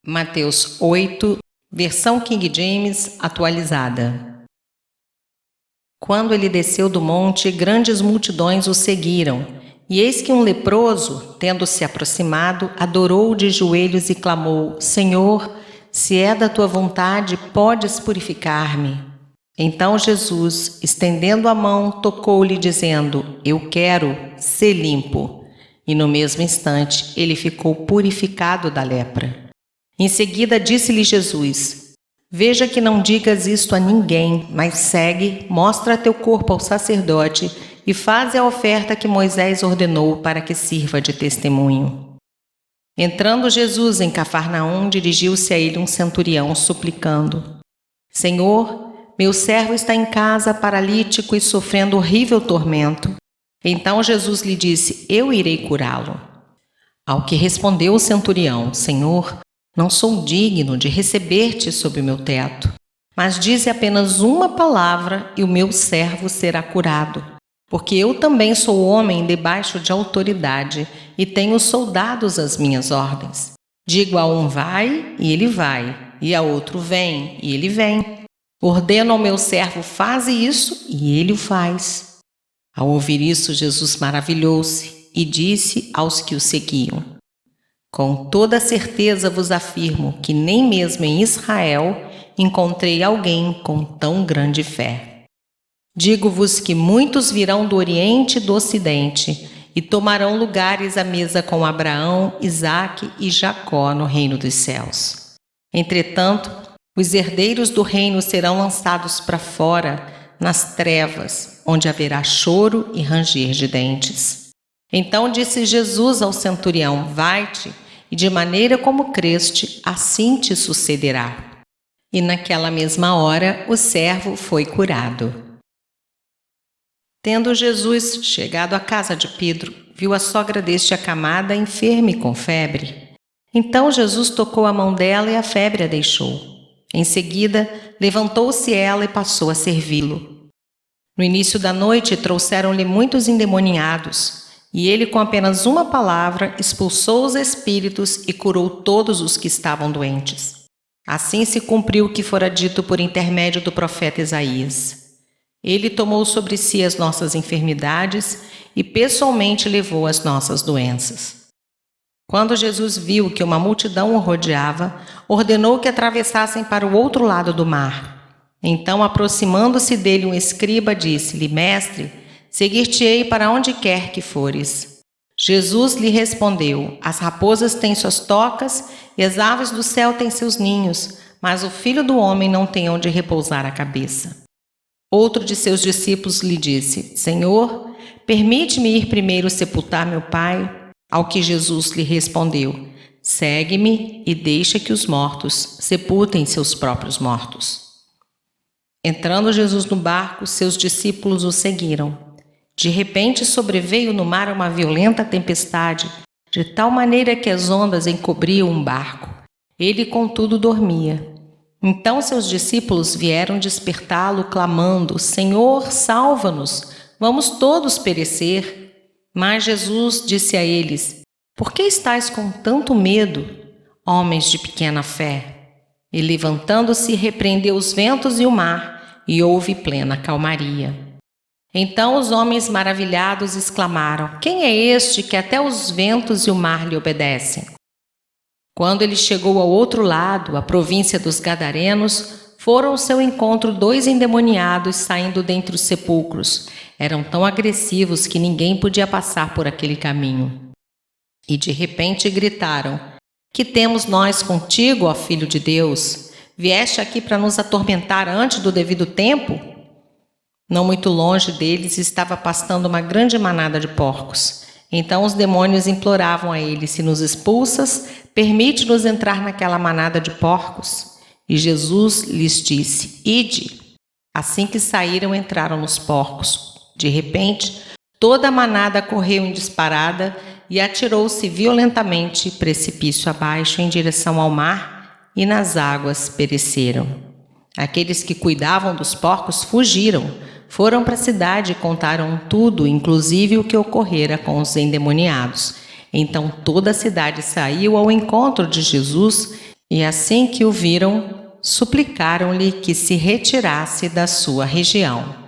Mateus 8, versão King James atualizada. Quando ele desceu do monte, grandes multidões o seguiram. E eis que um leproso, tendo se aproximado, adorou de joelhos e clamou: Senhor, se é da tua vontade, podes purificar-me. Então Jesus, estendendo a mão, tocou-lhe, dizendo: Eu quero, ser limpo. E no mesmo instante ele ficou purificado da lepra. Em seguida disse-lhe Jesus: Veja que não digas isto a ninguém, mas segue, mostra teu corpo ao sacerdote e faze a oferta que Moisés ordenou para que sirva de testemunho. Entrando Jesus em Cafarnaum, dirigiu-se a ele um centurião, suplicando: Senhor, meu servo está em casa, paralítico e sofrendo horrível tormento. Então Jesus lhe disse: Eu irei curá-lo. Ao que respondeu o centurião: Senhor, não sou digno de receber-te sob o meu teto, mas dize apenas uma palavra e o meu servo será curado. Porque eu também sou homem debaixo de autoridade e tenho soldados às minhas ordens. Digo a um vai, e ele vai, e a outro vem, e ele vem. Ordeno ao meu servo: faze isso, e ele o faz. Ao ouvir isso, Jesus maravilhou-se e disse aos que o seguiam: Com toda certeza vos afirmo que nem mesmo em Israel encontrei alguém com tão grande fé. Digo-vos que muitos virão do Oriente e do Ocidente e tomarão lugares à mesa com Abraão, Isaque e Jacó no reino dos céus. Entretanto, os herdeiros do reino serão lançados para fora, nas trevas, onde haverá choro e ranger de dentes. Então disse Jesus ao centurião: Vai-te, e de maneira como creste, assim te sucederá. E naquela mesma hora o servo foi curado. Tendo Jesus chegado à casa de Pedro, viu a sogra deste acamada, enferma e com febre. Então Jesus tocou a mão dela e a febre a deixou. Em seguida, levantou-se ela e passou a servi-lo. No início da noite trouxeram-lhe muitos endemoniados, e ele, com apenas uma palavra, expulsou os espíritos e curou todos os que estavam doentes. Assim se cumpriu o que fora dito por intermédio do profeta Isaías. Ele tomou sobre si as nossas enfermidades e pessoalmente levou as nossas doenças. Quando Jesus viu que uma multidão o rodeava, ordenou que atravessassem para o outro lado do mar. Então, aproximando-se dele um escriba, disse-lhe: Mestre, seguir-te-ei para onde quer que fores. Jesus lhe respondeu: As raposas têm suas tocas e as aves do céu têm seus ninhos, mas o Filho do Homem não tem onde repousar a cabeça. Outro de seus discípulos lhe disse: Senhor, permite-me ir primeiro sepultar meu pai? Ao que Jesus lhe respondeu: Segue-me e deixa que os mortos sepultem seus próprios mortos. Entrando Jesus no barco, seus discípulos o seguiram. De repente sobreveio no mar uma violenta tempestade, de tal maneira que as ondas encobriam o barco. Ele, contudo, dormia. Então seus discípulos vieram despertá-lo, clamando: Senhor, salva-nos, vamos todos perecer. Mas Jesus disse a eles: Por que estáis com tanto medo, homens de pequena fé? E levantando-se, repreendeu os ventos e o mar, e houve plena calmaria. Então os homens maravilhados exclamaram: Quem é este que até os ventos e o mar lhe obedecem? Quando ele chegou ao outro lado, a província dos Gadarenos, foram ao seu encontro 2 endemoniados saindo dentre os sepulcros. Eram tão agressivos que ninguém podia passar por aquele caminho. E de repente gritaram: Que temos nós contigo, ó Filho de Deus? Vieste aqui para nos atormentar antes do devido tempo? Não muito longe deles estava pastando uma grande manada de porcos. Então os demônios imploravam a ele: Se nos expulsas, permite-nos entrar naquela manada de porcos. E Jesus lhes disse: Ide. Assim que saíram, entraram nos porcos. De repente, toda a manada correu em disparada e atirou-se violentamente, precipício abaixo, em direção ao mar, e nas águas pereceram. Aqueles que cuidavam dos porcos fugiram, foram para a cidade e contaram tudo, inclusive o que ocorrera com os endemoniados. Então toda a cidade saiu ao encontro de Jesus E assim que o viram, suplicaram-lhe que se retirasse da sua região.